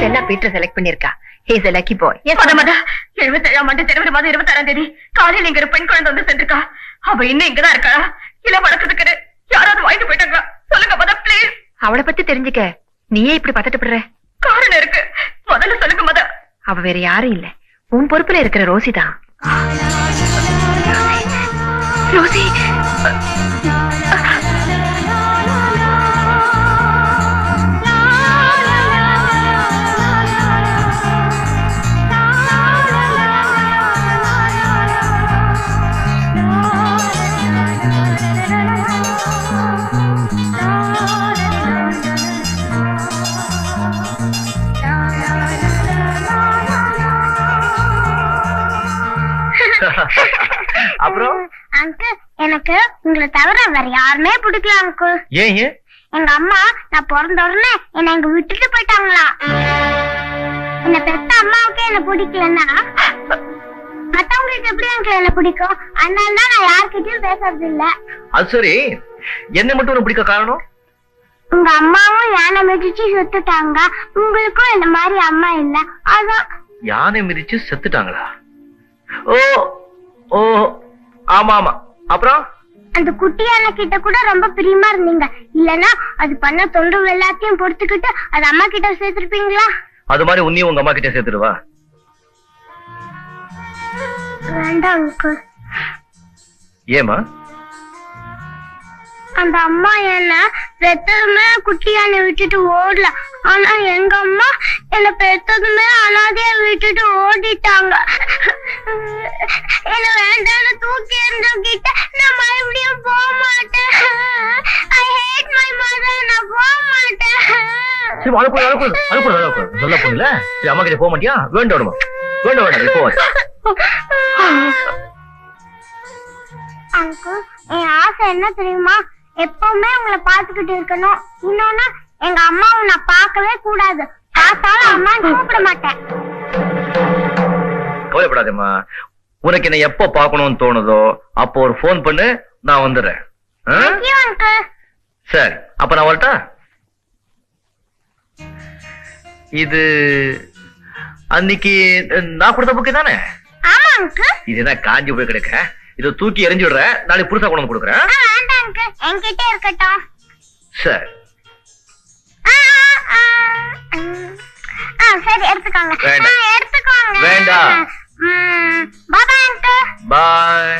என்ன Peter select பண்ணிருக்கா. He is a lucky boy. Yes, மதா 77ஆம் ஆண்டு ஜனவரி மாதம் 26ஆம் தேதி காலையில இங்க ஒரு பெண் குழந்தை வந்து சென்றிருக்கா. அவ இன்னும் இங்கதான் இருக்கா? இல்ல வடக்குதுக்கு யாராவது வாங்கிட்டு போயிட்டாங்க? சொல்லுங்க மதா ப்ளீஸ். அவளை பத்தி தெரிஞ்சுக்க நீயே இப்படி பதட்டப்படுற? காரணம் இருக்கு, முதல்ல சொல்லுங்க மதா. அவ வேற யாரும் இல்ல, உன் பொறுப்புல இருக்கிற ரோசி தான். ரோசி அப்புறம் அங்கிள், எனக்கு உங்களை தவிர வேற யாருமே பிடிக்கல அங்கிள். ஏன் எங்க அம்மா நான் பிறந்த உடனே என்ன இங்க விட்டுட்டு போயிட்டாங்களா. என்ன பெத்த அம்மாவுக்கே என்ன பிடிக்கலன்னா மத்தவங்களுக்கு எப்படி அங்கிள் என்ன பிடிக்கும்? அதனால தான் நான் யார்கிட்டயும் பேசுறது இல்ல. அது சரி, என்ன மட்டும் உனக்கு பிடிக்க காரணம்? உங்க அம்மாவும் யானை மிதிச்சு செத்துட்டாங்க, உங்களுக்கும் இந்த மாதிரி அம்மா இல்ல, அதான். யானை மிதிச்சு செத்துட்டாங்களா? ஓ ஓ ஆமா ஆமா. அப்புறம் அந்த குட்டி யானை கிட்ட கூட ரொம்ப பிரியமா இருந்தீங்க, இல்லன்னா அது பண்ண தொண்டு எல்லாத்தையும் பொறுத்துக்கிட்டு அது அம்மா கிட்ட சேர்த்திருப்பீங்களா? அது மாதிரி உன்னையும் உங்க அம்மா கிட்ட சேர்த்துடுவா. வேண்டாம் அங்கிள். ஏமா? அந்த அம்மா என்ன பெத்ததுமே குட்டி யானை விட்டுட்டு ஓடல, ஆனா எங்க அம்மா என்ன பெத்ததுமே அனாதையா விட்டுட்டு ஓடிட்டாங்க. என்ன வேண்டாம்னு தூக்கி எறிஞ்சுக்கிட்ட நான் மறுபடியும் போக மாட்டேன். I hate my mother. நான் போக மாட்டேன். சரி, அனுப்பு சொல்ல போகல. சரி, அம்மா கிட்ட போக மாட்டியா? வேண்டாம் வேண்டாம் போ. அங்கிள், என் ஆசை என்ன தெரியுமா? எப்பவுமே உங்களை பாத்துக்கிட்டு இருக்கணும். இன்னொன்னு, எங்க அம்மாவை நான் பார்க்கவே கூடாது. பார்த்தாலும் அம்மா கூப்பிட மாட்டேன். கவலைப்படாதேம்மா, உனக்கு என்ன எப்ப பாக்கணும்னு தோணுதோ அப்போ ஒரு போன் பண்ணு, நான் வந்துடுறேன். சரி, அப்ப நான் வரட்டா? இது அன்னைக்கு நான் கொடுத்த புக்கு தானே? ஆமா அங்கிள். இது என்ன காஞ்சி போய் கிடக்க? இதை தூக்கி எரிஞ்சு விடுறேன், நாளைக்கு புதுசா கொண்டு கொடுக்குறேன். வேண்டாம் அங்கிள், என்கிட்ட இருக்கட்டும். சரி சரி, எடுத்துக்கோங்க. வேண்டாம். எடுத்துக்கோங்க. வேண்டாம். Bye uncle. பாய்.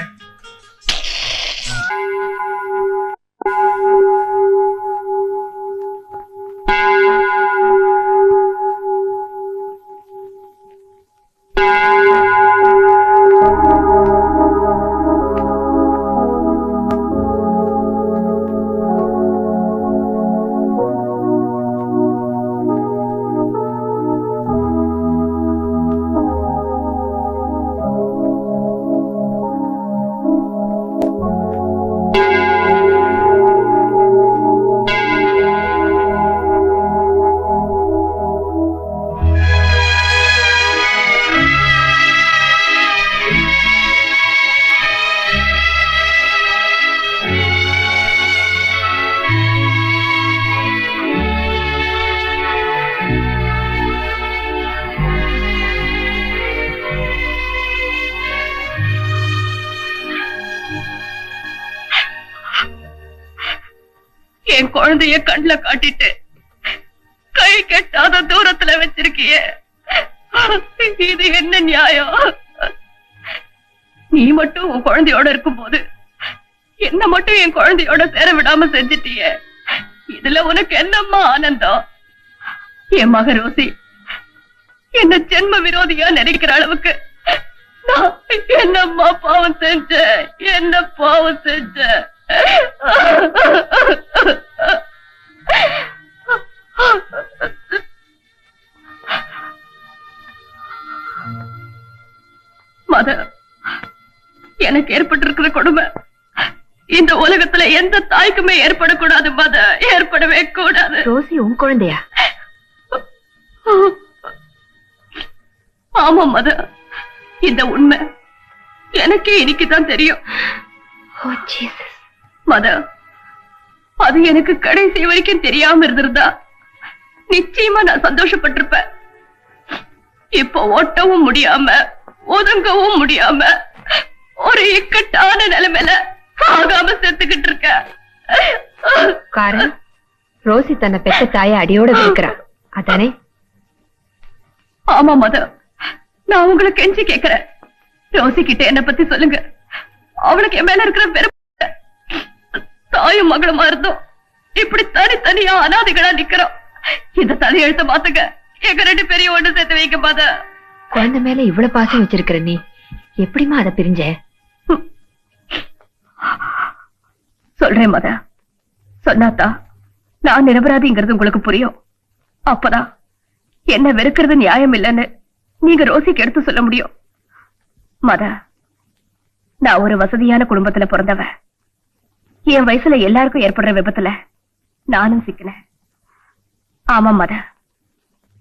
என் குழந்தைய கண்ணுல காட்டிட்டு கை கெட்டாத தூரத்துல வச்சிருக்கிய, இது என்ன நியாயம்? நீ மட்டும் உன் குழந்தையோட இருக்கும் போது என்ன மட்டும் என் குழந்தையோட சேர விடாம செஞ்சிட்டிய, இதுல உனக்கு என்னம்மா ஆனந்தம்? என் மக ரோசி என்ன ஜென்ம விரோதியா நினைக்கிற அளவுக்கு நான் என்னம்மா பாவம் செஞ்ச? என்ன பாவம் செஞ்ச? மத, எனக்கு ஏற்பட்டிருக்கிற கொடுமை இந்த உலகத்துல எந்த தாய்க்குமே ஏற்படக்கூடாது மத, ஏற்படவே கூடாது. ரோசி உன் குழந்தையா? ஆமா மத, இந்த உண்மை எனக்கே இன்னைக்குதான் தெரியும். மத, அது எனக்கு கடைசி வரைக்கும் தெரியாம இருந்திருந்தா நிச்சயமா நான் சந்தோஷப்பட்டிருப்பேன். இப்ப ஒட்டவும் முடியாம ஒதுங்கவும் முடியாம ஒரு இக்கட்டான நிலைமையில ஆகாம செத்துக்கிட்டு இருக்க. காரணம் ரோசி தன்னை பெத்த தாயை அடியோட வைக்கிறா அதானே? ஆமா மத, நான் உங்களை கெஞ்சி கேக்குறேன். ரோசி கிட்ட என்ன பத்தி சொல்லுங்க. அவளுக்கு என் மேல இருக்கிற வெறுப்பு, தாயும் மகளுமா இருந்தோம் இப்படி தனித்தனியா அனாதைகளா நிக்கிறோம். இந்த தலையெழுத்த மாத்துங்க. எங்க 2 பேரையும் ஒண்ணு சேர்த்து வைக்க மாத. குழந்தை மேல இவ்வளவு பாசம் வச்சிருக்கிற நீ எப்படிமா அதை பிரிஞ்ச? சொல்றேன் மத, சொன்னாத்தா நான் நிரபராதிங்கிறது உங்களுக்கு புரியும். அப்பதான் என்ன வெறுக்கிறது நியாயம் இல்லைன்னு நீங்க ரோசிக்கு எடுத்து சொல்ல முடியும். மத, நான் ஒரு வசதியான குடும்பத்துல பிறந்தவ. என் வயசுல எல்லாருக்கும் ஏற்படுற விபத்துல நானும் சிக்கினேன். ஆமா மத,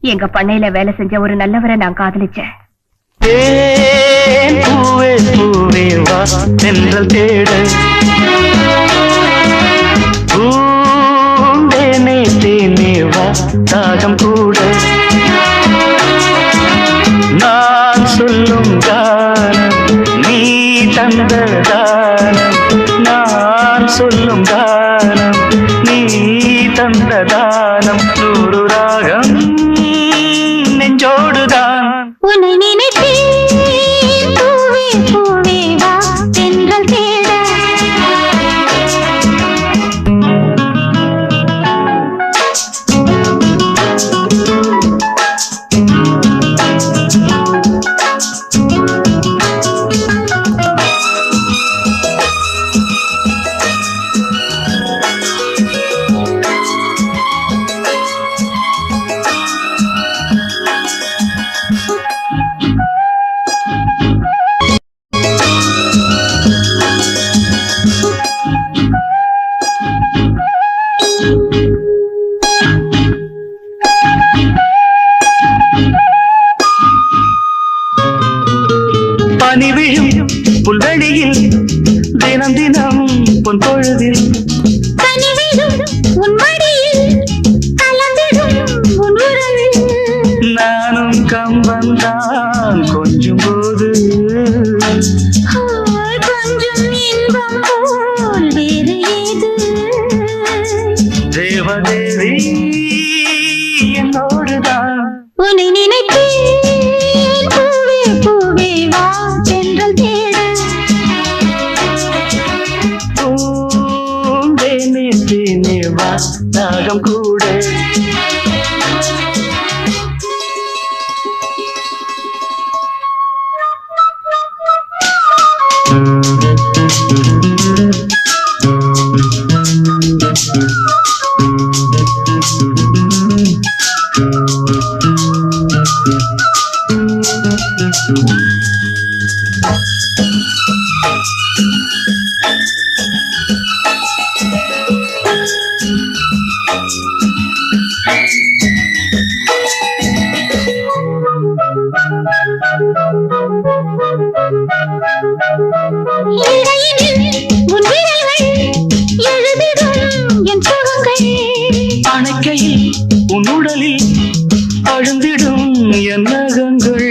எங்க பண்ணையில வேலை செஞ்ச ஒரு நல்லவரை நான் காதலிச்சேன். பூவே பூவே வா தென்றல் தேட பூந்தேனே தேனே வா தாகம் கூட நான் சொல்லும் கானம் நீ தந்த தானம் நான் சொல்லும் கானம் நீ தந்த தானம் 100 ராகம் நெஞ்சோடுதான் உன்னை நினைத்தேன் பூவே பூவே வா தென்றல் தேட. பனி விழும் புல்வெளியில் தினம் தினம் பொன் பொழுதில் கனிவிடும் உன் மடியில் கலந்திடும் உன் உறவில். நானும் கம்பந்தான் கொஞ்சம் போது கொஞ்சம் இன்பம் போல் வேறு ஏது? தேவதேவி என்னோடுதான் உன்னை நினைத்தேன் பூவே பூவே வா தென்றல் தேட. பூந்தேனே தேனே வா தாகம் கூட இடையினில் உன் விரல்கள் எழுதிடும் என் சுகங்கள். அணைக்கையில் உன் உடலில் அழுந்திடும் என் நகங்கள்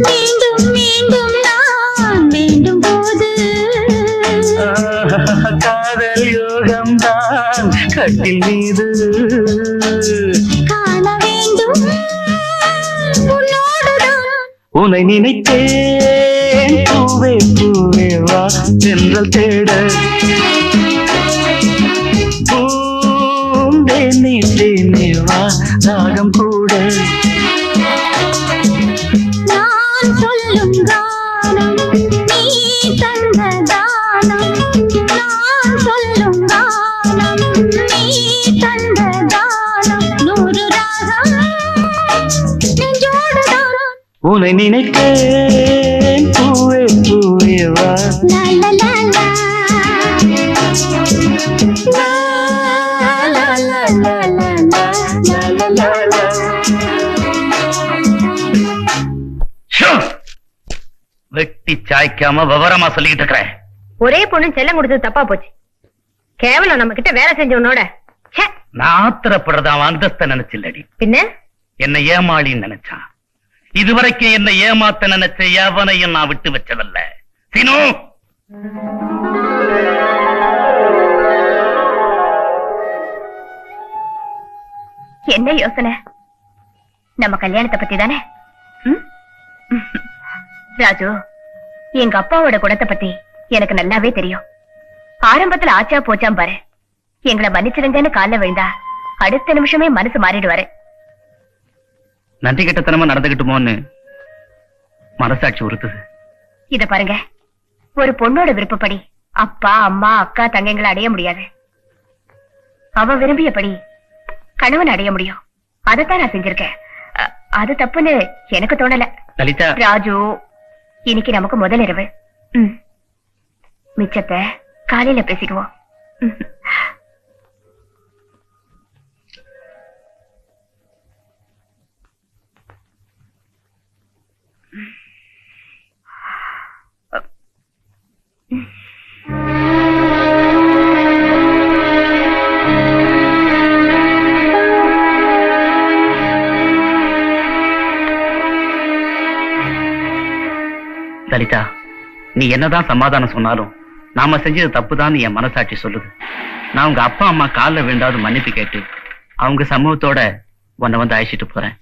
மீண்டும் மீண்டும் நான் வேண்டும் போது காதல் யோகம்தான் கட்டில் மீது காண வேண்டும் உன்னோடுதான். உன்னை நினைத்தேன் பூவே பூவே வா தென்றல் தேட பூந்தேனே தேனே வா தாகம் கூட நான் சொல்லும் கானம் நீ தந்த தானம். நான் சொல்லும் கானம் நீ தந்த தானம். 100 ராகம் நெஞ்சோடுதான். உன்னை நினைத்தேன் பூவே பூவே வா லா லா லா லா. லா லா லா லா லா லா லா லா லா. வெட்டி சாய்க்காம விவரமா சொல்லிக்கிட்டு இருக்கிறேன். ஒரே பொண்ணு செல்லம் கொடுத்தது தப்பா போச்சு. கேவலம் நம்ம கிட்ட வேலை செஞ்சவனோட நான் ஆத்திரப்படுறத அவன் அந்தஸ்த நினைச்சில்லடி, பின்ன என்ன ஏமாளின்னு நினைச்சான். இதுவரைக்கும் என்ன ஏமாத்த நினைச்ச எவனையும் நான் விட்டு வச்சதில்ல. சீனு, என்ன யோசனை? நம்ம கல்யாணத்தை பத்தி தானே? ராஜு, எங்க அப்பாவோட குணத்தை பத்தி எனக்கு நல்லாவே தெரியும். ஆரம்பத்துல ஆச்சா போச்சாம் பாரு. எங்களை மன்னிச்சிருங்கன்னு காலைல விழுந்தா அடுத்த நிமிஷமே மனசு மாறிடுவாரு. நன்றி கெட்டத்தனமா நடந்துகிட்டுமோன்னு மனசாட்சி உறுத்துது. இத பாருங்க, ஒரு பொண்ணோட விருப்பப்படி அப்பா அம்மா அக்கா தங்கைங்களை அடைய முடியாது. அவ விரும்பியபடி கணவன் அடைய முடியும். அதைத்தான் நான் செஞ்சிருக்கேன். அது தப்புன்னு எனக்கு தோணல. லலிதா, ராஜு, இன்னைக்கு நமக்கு முதல் இரவு. மிச்சத்தை காலையில பேசிக்குவோம். லலிதா, நீ என்னதான் சமாதானம் சொன்னாலும் நாம செஞ்சது தப்புதான் என் மனசாட்சி சொல்லுது. நான் உங்க அப்பா அம்மா காலில் விழுந்தாவது மன்னிப்பு கேட்டு அவங்க சமூகத்தோட உன்னை வந்து அழைச்சிட்டு போறேன்.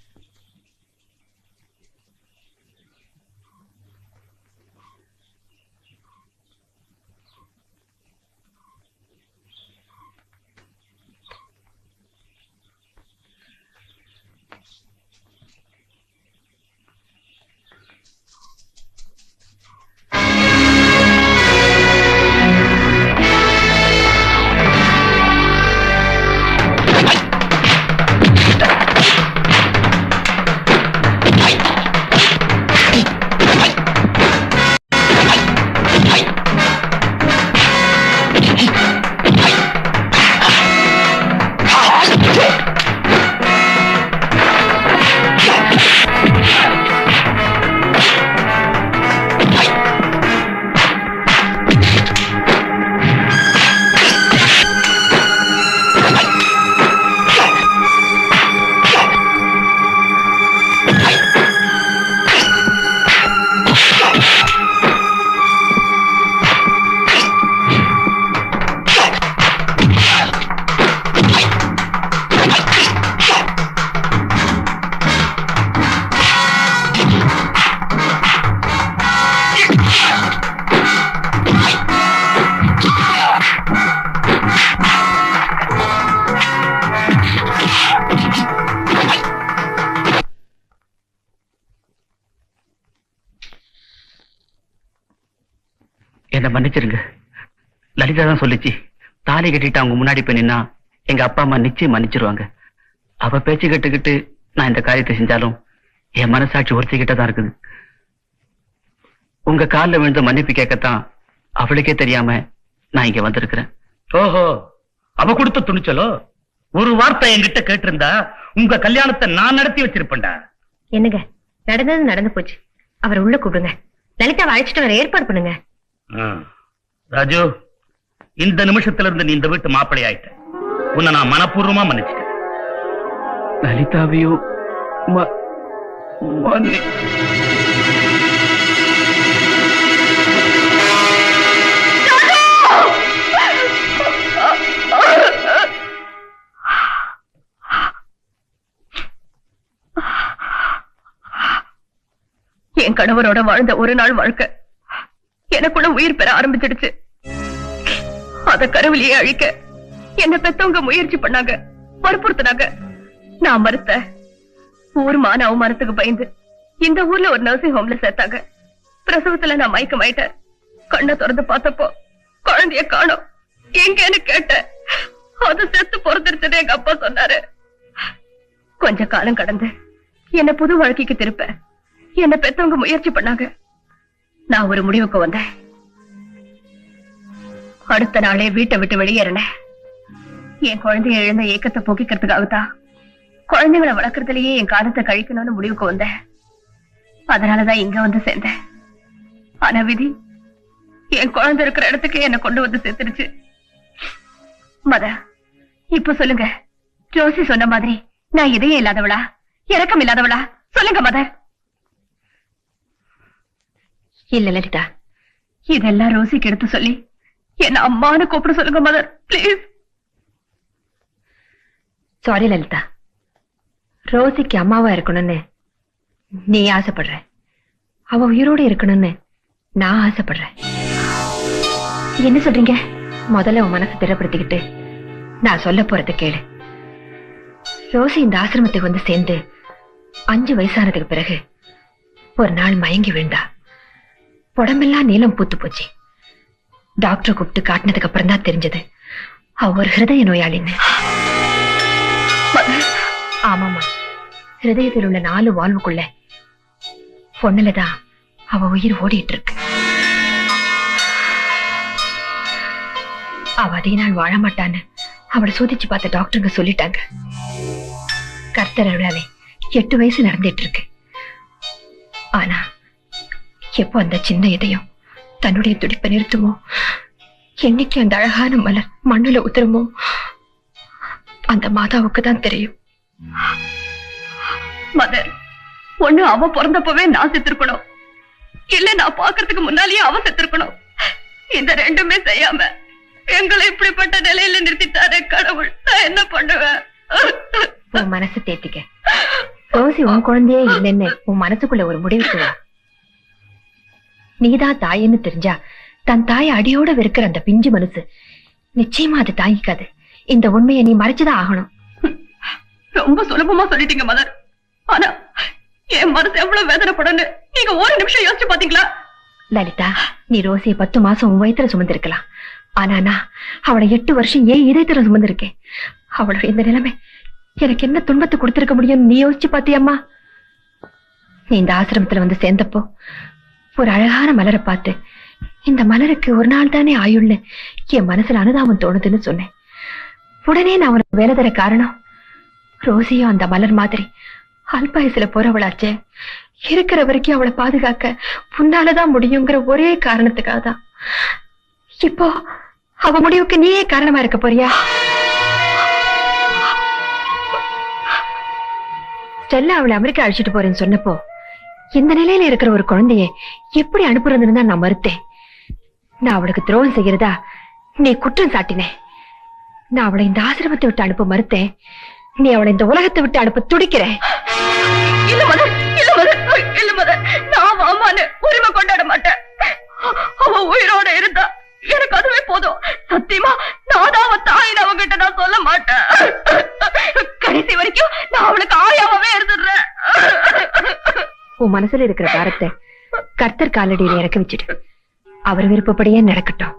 என்ன மன்னிச்சிருங்க. லலிதா தான் சொல்லிச்சு, தாலி கட்டிட்டு அவங்க முன்னாடி போய் நின்னா எங்க அப்பா அம்மா நிச்சயம் மன்னிச்சிருவாங்க. அவ பேச்சு கட்டுக்கிட்டு நான் இந்த காரியத்தை செஞ்சாலும் என் மனசாட்சி ஒருத்திக்கிட்ட தான் இருக்குது. உங்க காலில் விழுந்து மன்னிப்பு கேட்கத்தான் அவளுக்கே தெரியாம நான் இங்க வந்திருக்கிறேன். ஓஹோ, அவ கொடுத்த துணிச்சலோ? ஒரு வார்த்தை என்கிட்ட கேட்டிருந்தா உங்க கல்யாணத்தை நான் நடத்தி வச்சிருப்பேன்டா. என்னங்க, நடந்தது நடந்து போச்சு. அவர் உள்ள கூப்பிடுங்க. லலிதாவை அழைச்சிட்டு வர ஏற்பாடு பண்ணுங்க. ராஜு, இந்த நிமிஷத்துல இருந்து நீ இந்த வீட்டு மாப்பிள்ளை ஆயிட்ட. உன்னை நான் மனப்பூர்வமா மன்னிச்சிட்டேன். லலிதாவையும் என் கணவரோட வாழ்ந்த ஒரு நாள் வாழ்க்கை எனக்குள்ள உயிர் பெற ஆரம்பிச்சிடுச்சு. அத கருவிலேயே அழிக்க என்ன பெத்தவங்க முயற்சி பண்ணாங்க, வற்புறுத்தினாங்க. நான் மறுத்த. ஊர் மான அவமானத்துக்கு பயந்து இந்த ஊர்ல ஒரு நர்சிங் ஹோம்ல சேர்த்தாங்க. பிரசவத்துல நான் மயக்கமாயிட்டேன். கண்ணை திறந்து பார்த்தப்போ குழந்தைய காணோம். எங்கன்னு கேட்டேன். அது செத்து பொறுத்திருச்சது எங்க அப்பா சொன்னாரு. கொஞ்ச காலம் கடந்து என்ன புது வாழ்க்கைக்கு திருப்ப என்ன பெத்தவங்க முயற்சி பண்ணாங்க. நான் ஒரு முடிவுக்கு வந்தேன். அடுத்த நாளே வீட்டை விட்டு வெளியேறினேன். என் குழந்தைய இழந்த ஏக்கத்தை போக்கிக்கிறதுக்காகத்தான் குழந்தைகளை வளர்க்கறதுலயே என் காலத்தை கழிக்கணும்னு முடிவுக்கு வந்தேன். அதனாலதான் இங்க வந்து சேர்ந்தேன். ஆனா விதி என் குழந்தை இருக்கிற இடத்துக்கு என்ன கொண்டு வந்து சேர்த்துருச்சு. மத, இப்ப சொல்லுங்க, ஜோசி சொன்ன மாதிரி நான் இதயம் இல்லாதவளா, இரக்கம் இல்லாதவளா? சொல்லுங்க மதர். இல்ல லலிதா, இதெல்லாம் ரோசிக்கு எடுத்து சொல்லி என்ன அம்மானு கூப்பிட சொல்லுங்க மதர், பிளீஸ். சாரி லலிதா, ரோசிக்கு அம்மாவா இருக்கணும்னு நீ ஆசைப்படுற, அவ உயிரோட இருக்கணும்னு நான் ஆசைப்படுறேன். என்ன சொல்றீங்க? முதல்ல உன் மனசை திடப்படுத்திக்கிட்டு நான் சொல்ல போறத கேளு. ரோசி இந்த ஆசிரமத்துக்கு வந்து சேர்ந்து 5 வயசானதுக்கு பிறகு ஒரு நாள் மயங்கி விழுந்தா. உடம்பெல்லாம் நீளம் பூத்து போச்சு. டாக்டர் கூப்பிட்டு காட்டினதுக்கு அப்புறம் தான் தெரிஞ்சது அவ ஒரு ஹிருதய நோயாளின்னு. ஆமாமா, ஹிருதயத்தில் உள்ள 4 வால்வுக்குள்ள பொண்ணுலதான் அவ உயிர் ஓடிட்டு இருக்கு. அவ அதிக நாள் வாழ மாட்டான்னு அவளை சோதிச்சு பார்த்த டாக்டருங்க சொல்லிட்டாங்க. கர்த்தர் அருளாலே 8 வயசு நடந்துட்டு இருக்கு. ஆனா எப்போ அந்த சின்ன இதயம் தன்னுடைய துடிப்பை நிறுத்துமோ, என்னைக்கு அந்த அழகான மலர் மண்ணுல உத்தரமோ, அந்த மாதாவுக்கு தான் தெரியும். மதர், ஒண்ணு அவ பிறந்தப்பவே நான் செத்துருக்கணும், இல்ல நான் பாக்குறதுக்கு முன்னாலேயே அவ செத்துருக்கணும். இந்த ரெண்டுமே செய்யாம எங்களை இப்படிப்பட்ட நிலையில நிறுத்திட்டாரே கடவுள், நான் என்ன பண்ணுவேன்? உன் மனசு தேத்திக்க. ரோசி உன் குழந்தையே இல்லைன்னு உன் மனசுக்குள்ள ஒரு முடிவுக்கு வா. நீதான் தாயின்னு தெரிஞ்சா தன் தாயை அடியோட வெறுக்கிற அந்த பிஞ்சு மனசு நிச்சயமா அது தாங்கிக்காது. இந்த உண்மையை நீ மறைச்சுதான் ஆகணும். ரொம்ப சுலபமா சொல்லிட்டீங்க மதர். ஆனா என் மனசு எவ்வளவு வேதனைப்படன்னு நீங்க ஒரு நிமிஷம் யோசிச்சு பாத்தீங்களா? லலிதா, நீ ரோசியை 10 மாசம் உன் வயித்துல சுமந்திருக்கலாம். ஆனா நான் அவளை 8 வருஷம் ஏன் இதயத்துல சுமந்திருக்கேன். அவளோட இந்த நிலைமை எனக்கு என்ன துன்பத்தை கொடுத்திருக்க முடியும் நீ யோசிச்சு பாத்தியம்மா? நீ இந்த ஆசிரமத்துல வந்து சேர்ந்தப்போ ஒரு அழகான மலரை பார்த்து, இந்த மலருக்கு ஒரு நாள் தானே ஆயுள்னு என் மனசுல அனுதாபம் தோணுதுன்னு சொன்னேன். உடனே நான் அவனுக்கு வேலை தர காரணம், ரோசியும் அந்த மலர் மாதிரி அல்பாயசுல போறவளாச்சே, இருக்கிற வரைக்கும் அவளை பாதுகாக்க உன்னாலதான் முடியுங்கிற ஒரே காரணத்துக்காக தான். இப்போ அவ முடிவுக்கு நீயே காரணமா இருக்க போறியா? ஸ்டெல்லா அவளை அமெரிக்கா அழைச்சிட்டு போறேன்னு சொன்னப்போ இந்த நிலையில இருக்கிற ஒரு குழந்தைய எப்படி அனுப்புறதுன்னு தான் நான் மறுத்தேன். நான் அவளுக்கு துரோகம் செய்யறதா நீ குற்றம் சாட்டினேன். நான் அவளை இந்த ஆசிரமத்தை விட்டு அனுப்ப மறுத்தேன். நீ அவளை இந்த உலகத்தை விட்டு அனுப்ப துடிக்கிற. இல்ல மதர், இல்ல மதர், இல்ல மதர், நான் அம்மான்னு உரிமை கொண்டாட மாட்டேன். அவ உயிரோட இருந்தா எனக்கு அதுவே போதும். சத்தியமா நான் தான் அவன் தாயின் அவங்கிட்ட நான் சொல்ல மாட்டேன். கடைசி வரைக்கும் நான் அவளுக்கு ஆயாவே இருந்துடுறேன். உன் மனசுல இருக்கிற பாரத்தை கர்த்தர் காலடியில இறக்கி வச்சுட்டு அவர் விருப்பப்படியே நடக்கட்டும்.